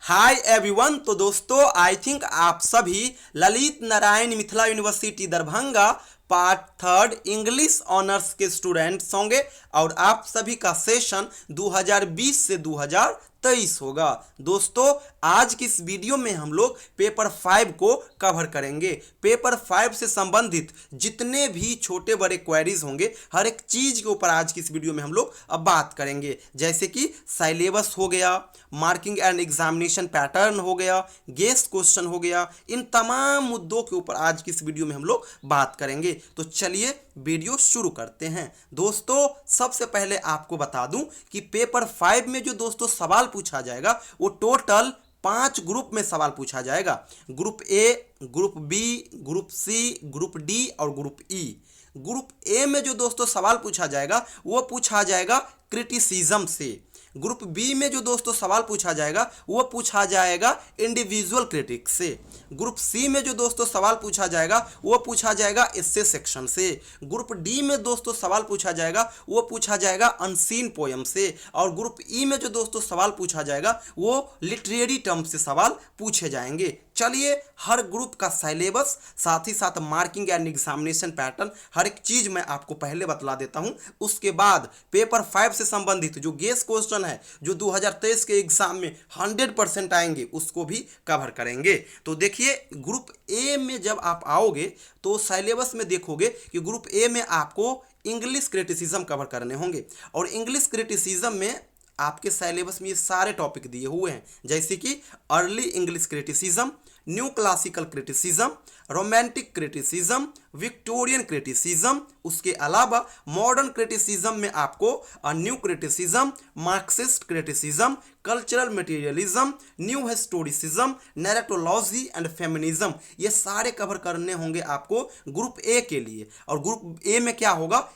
Hi everyone. तो दोस्तों I think आप सभी Lalit Narayan Mithila university Darbhanga part third English honours के स्टूडेंट्स होंगे और आप सभी का सेशन 2020 से 2023 होगा। दोस्तों आज की इस वीडियो में हम लोग पेपर 5 को कवर करेंगे। पेपर 5 से संबंधित जितने भी छोटे बड़े क्वेरीज होंगे हर एक चीज के ऊपर आज की इस वीडियो में हम लोग अब बात करेंगे, जैसे कि सिलेबस हो गया, मार्किंग एंड एग्जामिनेशन पैटर्न हो गया, गेस्ट क्वेश्चन हो गया। इन तमाम मुद्दों के ऊपर आज की इस वीडियो में हम लोग बात करेंगे। तो चलिए वीडियो शुरू करते हैं। दोस्तों सबसे पहले आपको बता दूं कि पेपर 5 में जो दोस्तों सवाल पूछा जाएगा वो टोटल 5 ग्रुप में सवाल पूछा जाएगा। Group A, group B, group C, group D और ग्रुप ई। ग्रुप ए में जो दोस्तों सवाल पूछा जाएगा वो पूछा जाएगा क्रिटिसिज्म से। ग्रुप बी में जो दोस्तों सवाल पूछा जाएगा वो पूछा जाएगा इंडिविजुअल क्रिटिक्स से। ग्रुप सी में जो दोस्तों सवाल पूछा जाएगा वो पूछा जाएगा एस्से सेक्शन से। ग्रुप डी में दोस्तों सवाल पूछा जाएगा वो पूछा जाएगा अनसीन पोयम से। और ग्रुप ई में जो दोस्तों सवाल पूछा जाएगा वो लिटरेरी टर्म से सवाल पूछे जाएंगे। चलिए हर ग्रुप का सिलेबस साथ ही साथ मार्किंग एंड एग्जामिनेशन पैटर्न हर एक चीज मैं आपको पहले बतला देता हूं। उसके बाद पेपर 5 से संबंधित जो गेस्ट क्वेश्चन है जो 2023 के एग्जाम में 100% आएंगे उसको भी कवर करेंगे। तो देखिए ग्रुप ए में जब आप आओगे तो सिलेबस में देखोगे कि ग्रुप ए में आपको इंग्लिश क्रिटिसिज्म कवर करने होंगे और इंग्लिश क्रिटिसिज्म में आपके सिलेबस में ये सारे टॉपिक दिए हुए हैं, जैसे कि early English criticism, new classical criticism, romantic criticism, Victorian criticism. उसके अलावा मॉडर्न क्रिटिसिज्म में आपको new criticism, Marxist criticism, cultural materialism, new historicism, narratology and feminism, ये सारे कवर करने होंगे आपको ग्रुप ए के लिए। और ग्रुप ए में क्या होगा,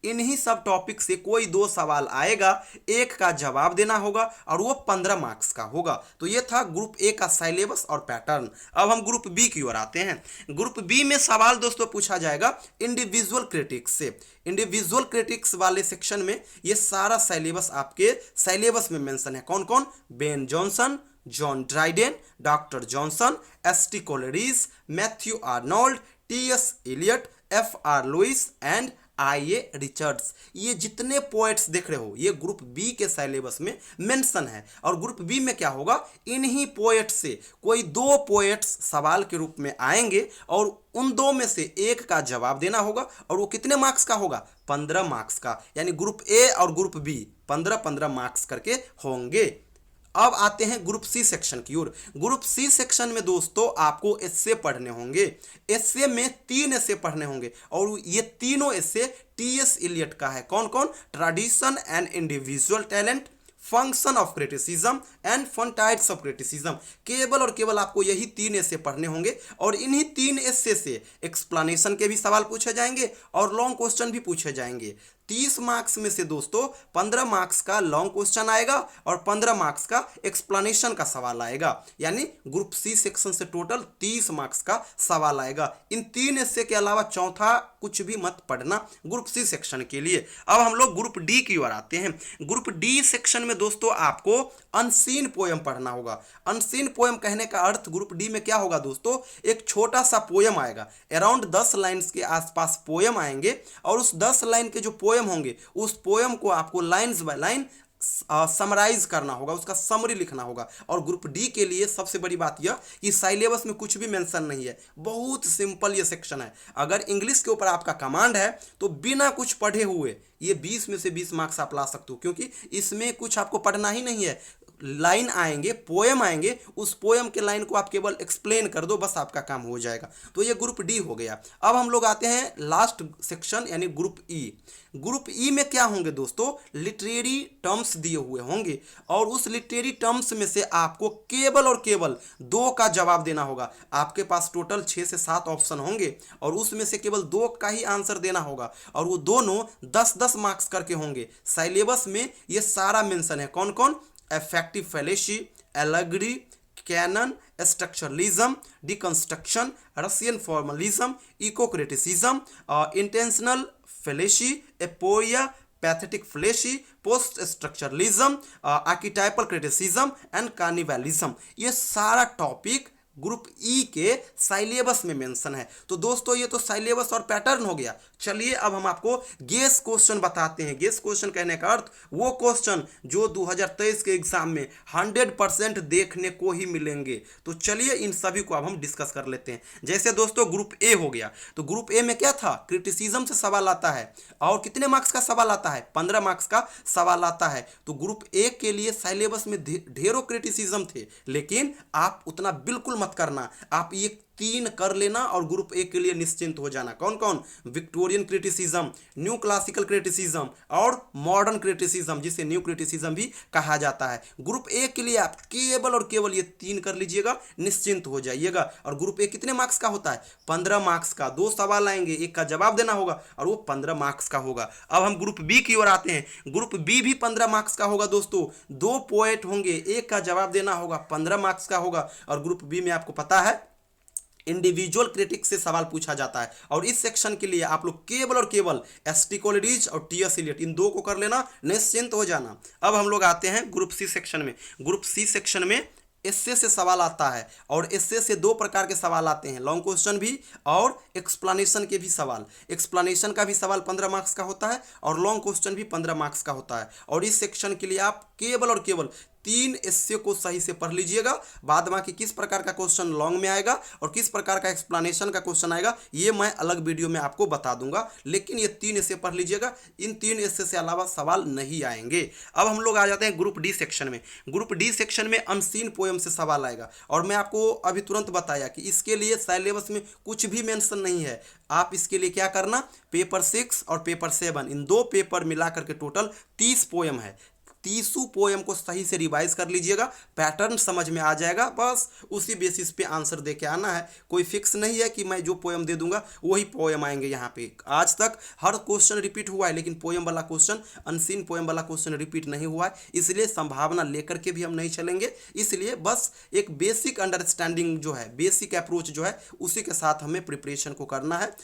इन्हीं सब टॉपिक से कोई 2 सवाल आएगा, एक का जवाब देना होगा और वो 15 मार्क्स का होगा। तो ये था ग्रुप ए का सिलेबस और पैटर्न। अब हम ग्रुप बी की ओर आते हैं। ग्रुप बी में सवाल दोस्तों पूछा जाएगा इंडिविजुअल क्रिटिक्स से। इंडिविजुअल क्रिटिक्स वाले सेक्शन में ये सारा सिलेबस आपके सिलेबस में मेंशन है। कौन कौन? Ben Johnson, John Dryden, doctor Johnson, S T. Coleridge, Matthew Arnold, T S. Eliot, F R. Leavis and I A. Richards. ये जितने पोएट्स देख रहे हो ये ग्रुप बी के सिलेबस में मेंशन है। और ग्रुप बी में क्या होगा, इन्हीं पोएट से कोई 2 पोएट्स सवाल के रूप में आएंगे और उन 2 में से एक का जवाब देना होगा और वो कितने मार्क्स का होगा? 15 मार्क्स का। यानी ग्रुप ए और ग्रुप बी 15-15 मार्क्स करके होंगे। अब आते हैं ग्रुप सी सेक्शन की ओर। ग्रुप सी सेक्शन में दोस्तों आपको एस्से पढ़ने होंगे। एस्से में 3 एस्से पढ़ने होंगे और ये तीनों एस्से टी.एस. एलियट का है। कौन कौन? Tradition and individual talent, function of criticism and fun types of criticism. केवल और केवल आपको यही 3 एस्से पढ़ने होंगे और इन्हीं 3 एस्से से एक्सप्लेनेशन के भी सवाल पूछे जाएंगे और लॉन्ग क्वेश्चन भी पूछे जाएंगे। 30 मार्क्स में से दोस्तों 15 मार्क्स का लॉन्ग क्वेश्चन आएगा और 15 मार्क्स का एक्सप्लेनेशन का सवाल आएगा। यानी ग्रुप सी सेक्शन से टोटल 30 मार्क्स का सवाल आएगा। इन 3 एस्से के अलावा चौथा कुछ भी मत पढ़ना ग्रुप सी सेक्शन के लिए। अब हम लोग ग्रुप डी की ओर आते हैं। ग्रुप डी सेक्शन में दोस्तों आपको अनसीन पोयम पढ़ना होगा। अनसीन पोयम कहने का अर्थ ग्रुप डी में क्या होगा दोस्तों, एक छोटा सा पोयम आएगा, अराउंड 10 लाइन्स के आसपास पोयम आएंगे और उस 10 लाइन के जो पोयम होंगे उस पोयम को आपको लाइन्स बाय लाइन समराइज करना होगा, उसका समरी लिखना होगा। और ग्रुप डी के लिए सबसे बड़ी बात यह कि सिलेबस में कुछ भी मेंशन नहीं है, बहुत सिंपल ये सेक्शन है। अगर इंग्लिश के ऊपर आपका कमांड है तो बिना कुछ पढ़े हुए ये 20 में से 20 मार्क्स आप ला सकते हो, क्योंकि इसमें कुछ आपको पढ़ना ही नहीं है। लाइन आएंगे, पोयम आएंगे, उस पोयम के लाइन को आप केवल एक्सप्लेन कर दो, बस आपका काम हो जाएगा। तो ये ग्रुप डी हो गया। अब हम लोग आते हैं लास्ट सेक्शन यानी ग्रुप ई। ग्रुप ई में क्या होंगे दोस्तों, लिटरेरी टर्म्स दिए हुए होंगे और उस लिटरेरी टर्म्स में से आपको केवल और केवल 2 का जवाब देना होगा। आपके पास टोटल 6 से 7 ऑप्शन होंगे और उसमें से केवल 2 का ही आंसर देना होगा और वो दोनों 10-10 मार्क्स करके होंगे। सिलेबस में ये सारा मेंशन है। कौन कौन? Affective fallacy, allegory, canon, structuralism, deconstruction, Russian formalism, eco criticism, intentional fallacy, aporia, pathetic fallacy, post structuralism, archetypal criticism and carnivalism, ये सारा टॉपिक ग्रुप ई के साइलेबस में मेंशन है। तो दोस्तों ये तो साइलेबस और पैटर्न हो गया। चलिए अब हम आपको गेस क्वेश्चन बताते हैं। गेस क्वेश्चन कहने का अर्थ वो क्वेश्चन जो 2023 के एग्जाम में 100% देखने को ही मिलेंगे। तो चलिए इन सभी को अब हम डिस्कस कर लेते हैं। जैसे दोस्तों ग्रुप ए हो गया, तो ग्रुप ए में क्या था, क्रिटिसिज्म से सवाल आता है और कितने मार्क्स का सवाल आता है, 15 मार्क्स का सवाल आता है। तो ग्रुप ए के लिए साइलेबस में ढेरों क्रिटिसिज्म थे, लेकिन आप उतना बिल्कुल मत करना, आप ये 3 कर लेना और ग्रुप ए के लिए निश्चिंत हो जाना। कौन कौन, Victorian criticism, new classical criticism और मॉडर्न क्रिटिसिज्म, जिसे न्यू क्रिटिसिज्म भी कहा जाता है। ग्रुप ए के लिए आप केवल और केवल ये 3 कर लीजिएगा, निश्चिंत हो जाइएगा। और ग्रुप ए कितने मार्क्स का होता है, 15 मार्क्स का। 2 सवाल आएंगे, एक का जवाब देना होगा और वो 15 मार्क्स का होगा। अब हम ग्रुप बी की ओर आते हैं। ग्रुप बी भी 15 मार्क्स का होगा दोस्तों। 2 पोएट होंगे, एक का जवाब देना होगा, 15 मार्क्स का होगा। और ग्रुप बी में आपको पता है इंडिविजुअल क्रिटिक्स से सवाल पूछा जाता है। और इस सेक्शन के लिए आप लोग केवल और केवल एस.टी. कोलरिज और टी.एस. इलियट, इन 2 को कर लेना, निश्चिंत हो जाना। अब हम लोग आते हैं ग्रुप सी सेक्शन में। ग्रुप सी सेक्शन में एस्से से सवाल आता है और एस्से से 2 प्रकार के सवाल आते हैं, लॉन्ग क्वेश्चन भी और एक्सप्लेनेशन के भी सवाल। एक्सप्लेनेशन का भी सवाल 15 मार्क्स का होता है और लॉन्ग क्वेश्चन भी 15 मार्क्स का होता है। और इस सेक्शन के लिए आप केवल और केवल 3 एस्से को सही से पढ़ लीजिएगा। बाद बाकी किस प्रकार का क्वेश्चन लॉन्ग में आएगा और किस प्रकार का एक्सप्लेनेशन का क्वेश्चन आएगा ये मैं अलग वीडियो में आपको बता दूंगा, लेकिन ये 3 एस्से पढ़ लीजिएगा। इन 3 एस्से से अलावा सवाल नहीं आएंगे। अब हम लोग आ जाते हैं ग्रुप डी सेक्शन में। ग्रुप डी सेक्शन में अनसीन पोएम से सवाल आएगा और मैं आपको अभी तुरंत बताया कि इसके लिए साइलेबस में कुछ भी मेंशन नहीं है। आप इसके लिए क्या करना, पेपर 6 और पेपर 7, इन 2 पेपर मिलाकर के टोटल 30 पोएम है। 30 पोएम को सही से रिवाइज कर लीजिएगा, पैटर्न समझ में आ जाएगा। बस उसी बेसिस पे आंसर दे के आना है। कोई फिक्स नहीं है कि मैं जो पोएम दे दूंगा वही पोएम आएंगे यहाँ पे। आज तक हर क्वेश्चन रिपीट हुआ है, लेकिन पोएम वाला क्वेश्चन, अनसीन पोएम वाला क्वेश्चन रिपीट नहीं हुआ है। इसलिए संभावना लेकर के भी हम नहीं चलेंगे। इसलिए बस एक बेसिक अंडरस्टैंडिंग जो है, बेसिक अप्रोच जो है, उसी के साथ हमें प्रिपरेशन को करना है।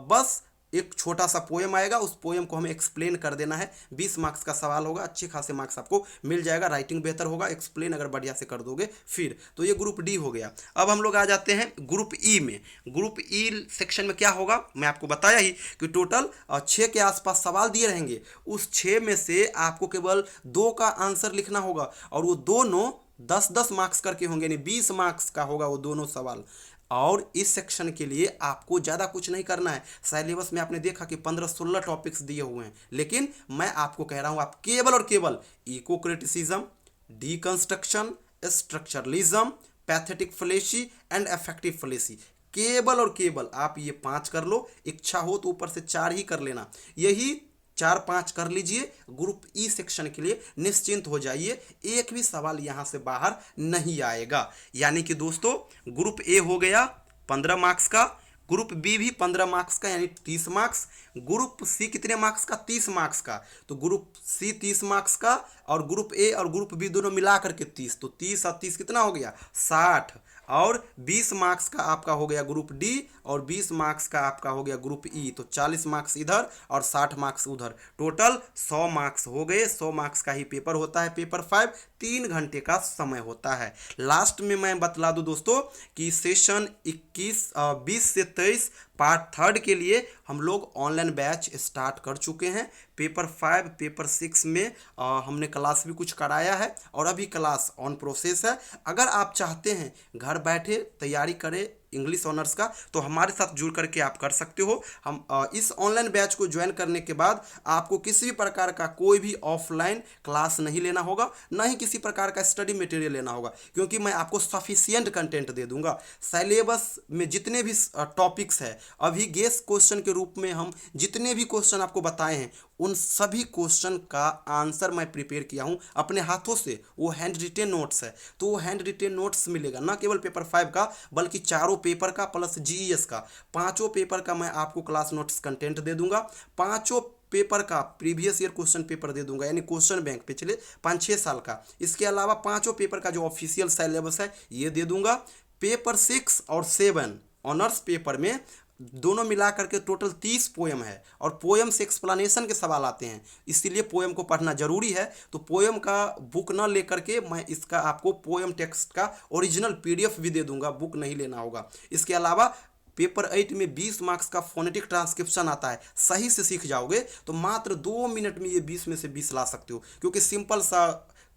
बस एक छोटा सा पोएम आएगा, उस पोएम को हमें एक्सप्लेन कर देना है। 20 मार्क्स का सवाल होगा, अच्छे खासे मार्क्स आपको मिल जाएगा। राइटिंग बेहतर होगा, एक्सप्लेन अगर बढ़िया से कर दोगे फिर। तो ये ग्रुप डी हो गया। अब हम लोग आ जाते हैं ग्रुप ई में। ग्रुप ई सेक्शन में क्या होगा, मैं आपको बताया ही कि टोटल 6 के आसपास सवाल दिए रहेंगे। उस 6 में से आपको केवल 2 का आंसर लिखना होगा और वो दोनों 10-10 मार्क्स करके होंगे, यानी 20 मार्क्स का होगा वो दोनों सवाल। और इस सेक्शन के लिए आपको ज़्यादा कुछ नहीं करना है। सिलेबस में आपने देखा कि 15-16 टॉपिक्स दिए हुए हैं, लेकिन मैं आपको कह रहा हूँ आप केवल और केवल eco criticism, deconstruction, structuralism, pathetic fallacy and affective fallacy, केवल और केवल आप ये 5 कर लो। इच्छा हो तो ऊपर से 4 ही कर लेना। यही 4-5 कर लीजिए, ग्रुप ई सेक्शन के लिए निश्चिंत हो जाइए। एक भी सवाल यहां से बाहर नहीं आएगा। यानी कि दोस्तों ग्रुप ए हो गया 15 मार्क्स का, ग्रुप बी भी 15 मार्क्स का यानी 30 मार्क्स, ग्रुप सी कितने मार्क्स का, 30 मार्क्स का। तो ग्रुप सी 30 मार्क्स का और ग्रुप ए और ग्रुप बी दोनों मिला करके 30। तो 30 और 30 कितना हो गया, 60। और 20 मार्क्स का आपका हो गया ग्रुप डी और 20 मार्क्स का आपका हो गया ग्रुप ई। तो 40 मार्क्स इधर और 60 मार्क्स उधर, टोटल 100 मार्क्स हो गए। 100 मार्क्स का ही पेपर होता है, पेपर 5 3 घंटे का समय होता है। लास्ट में मैं बतला दूं दोस्तों कि सेशन 20 से 23 पार्ट 3 के लिए हम लोग ऑनलाइन बैच स्टार्ट कर चुके हैं। पेपर 5 पेपर 6 में हमने क्लास भी कुछ कराया है और अभी क्लास ऑन प्रोसेस है। अगर आप चाहते हैं घर बैठे तैयारी करें इंग्लिश ऑनर्स का, तो हमारे साथ जुड़ करके आप कर सकते हो। हम इस ऑनलाइन बैच को ज्वाइन करने के बाद आपको किसी भी प्रकार का कोई भी ऑफलाइन क्लास नहीं लेना होगा, ना ही किसी प्रकार का स्टडी मटेरियल लेना होगा, क्योंकि मैं आपको सफिशिएंट कंटेंट दे दूंगा। सिलेबस में जितने भी टॉपिक्स है, अभी गेस क्वेश्चन के रूप में हम जितने भी क्वेश्चन आपको बताए हैं, उन सभी क्वेश्चन का आंसर मैं प्रिपेयर किया हूं अपने हाथों से। वो हैंड रिटेन नोट्स है, तो वो हैंड रिटेन नोट्स मिलेगा, ना केवल पेपर 5 का बल्कि चारों पेपर का प्लस जीईएस का, 5 पेपर का मैं आपको क्लास नोट्स कंटेंट दे दूंगा। 5 पेपर का प्रीवियस ईयर क्वेश्चन पेपर दे दूंगा, यानी क्वेश्चन बैंक पिछले 5-6 साल का। इसके अलावा 5 पेपर का जो ऑफिशियल सिलेबस है ये दे दूंगा। पेपर 6 और 7 ऑनर्स पेपर में दोनों मिला करके टोटल 30 पोएम है और पोएम से एक्सप्लेनेशन के सवाल आते हैं, इसीलिए पोएम को पढ़ना जरूरी है। तो पोएम का बुक ना लेकर के मैं इसका आपको पोएम टेक्स्ट का ओरिजिनल पीडीएफ भी दे दूंगा, बुक नहीं लेना होगा। इसके अलावा पेपर 8 में 20 मार्क्स का फोनेटिक ट्रांसक्रिप्शन आता है, सही से सीख जाओगे तो मात्र 2 मिनट में ये 20 में से 20 ला सकते हो, क्योंकि सिंपल सा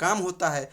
काम होता है।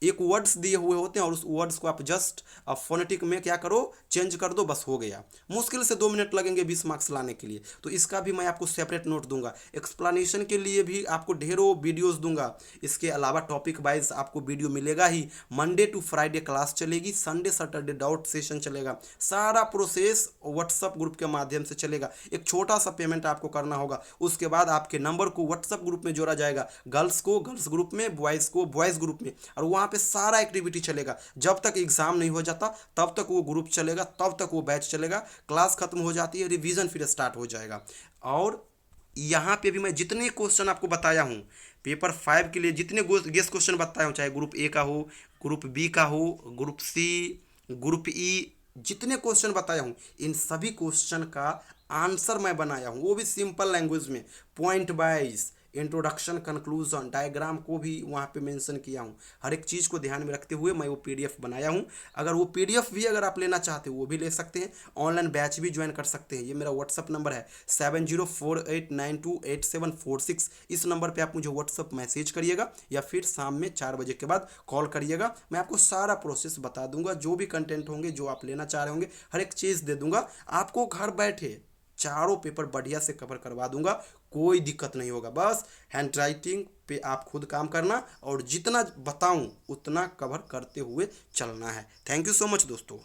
एक वर्ड्स दिए हुए होते हैं और उस वर्ड्स को आप जस्ट फोनेटिक में क्या करो, चेंज कर दो, बस हो गया। मुश्किल से 2 मिनट लगेंगे 20 मार्क्स लाने के लिए। तो इसका भी मैं आपको सेपरेट नोट दूंगा, एक्सप्लेनेशन के लिए भी आपको ढेरों वीडियोस दूंगा। इसके अलावा टॉपिक वाइज आपको वीडियो मिलेगा ही। मंडे टू फ्राइडे क्लास चलेगी, संडे सैटरडे डाउट सेशन चलेगा। सारा प्रोसेस व्हाट्सअप ग्रुप के माध्यम से चलेगा। एक छोटा सा पेमेंट आपको करना होगा, उसके बाद आपके नंबर को व्हाट्सअप ग्रुप में जोड़ा जाएगा, गर्ल्स को गर्ल्स ग्रुप में, बॉयज़ को बॉयज़ ग्रुप में, और वहाँ पे सारा एक्टिविटी चलेगा। जब तक एग्जाम नहीं हो जाता तब तक वो ग्रुप चलेगा, तब तक वो बैच चलेगा। क्लास खत्म हो जाती है, रिवीजन फिर स्टार्ट हो जाएगा। और यहाँ पे भी मैं जितने क्वेश्चन आपको बताया हूँ पेपर 5 के लिए, जितने गेस क्वेश्चन बताया हूँ, चाहे ग्रुप ए का हो, ग्रुप बी का हो, ग्रुप सी, ग्रुप ई, जितने क्वेश्चन बताया हूँ इन सभी क्वेश्चन का आंसर मैं बनाया हूँ, वो भी सिंपल लैंग्वेज में, point wise, introduction, conclusion, diagram को भी वहाँ पे मेंशन किया हूँ। हर एक चीज़ को ध्यान में रखते हुए मैं वो पीडीएफ बनाया हूँ। अगर वो पीडीएफ भी अगर आप लेना चाहते हो वो भी ले सकते हैं, ऑनलाइन बैच भी ज्वाइन कर सकते हैं। ये मेरा व्हाट्सअप नंबर है 7048928746। इस नंबर पर आप मुझे व्हाट्सअप मैसेज करिएगा या फिर शाम में 4 बजे के बाद कॉल करिएगा। मैं आपको सारा प्रोसेस बता दूंगा, जो भी कंटेंट होंगे, जो आप लेना चाह रहे होंगे, हर एक चीज़ दे दूंगा आपको। घर बैठे चारों पेपर बढ़िया से कवर करवा दूंगा, कोई दिक्कत नहीं होगा। बस हैंड राइटिंग पे आप खुद काम करना और जितना बताऊं उतना कवर करते हुए चलना है। थैंक यू सो मच दोस्तों।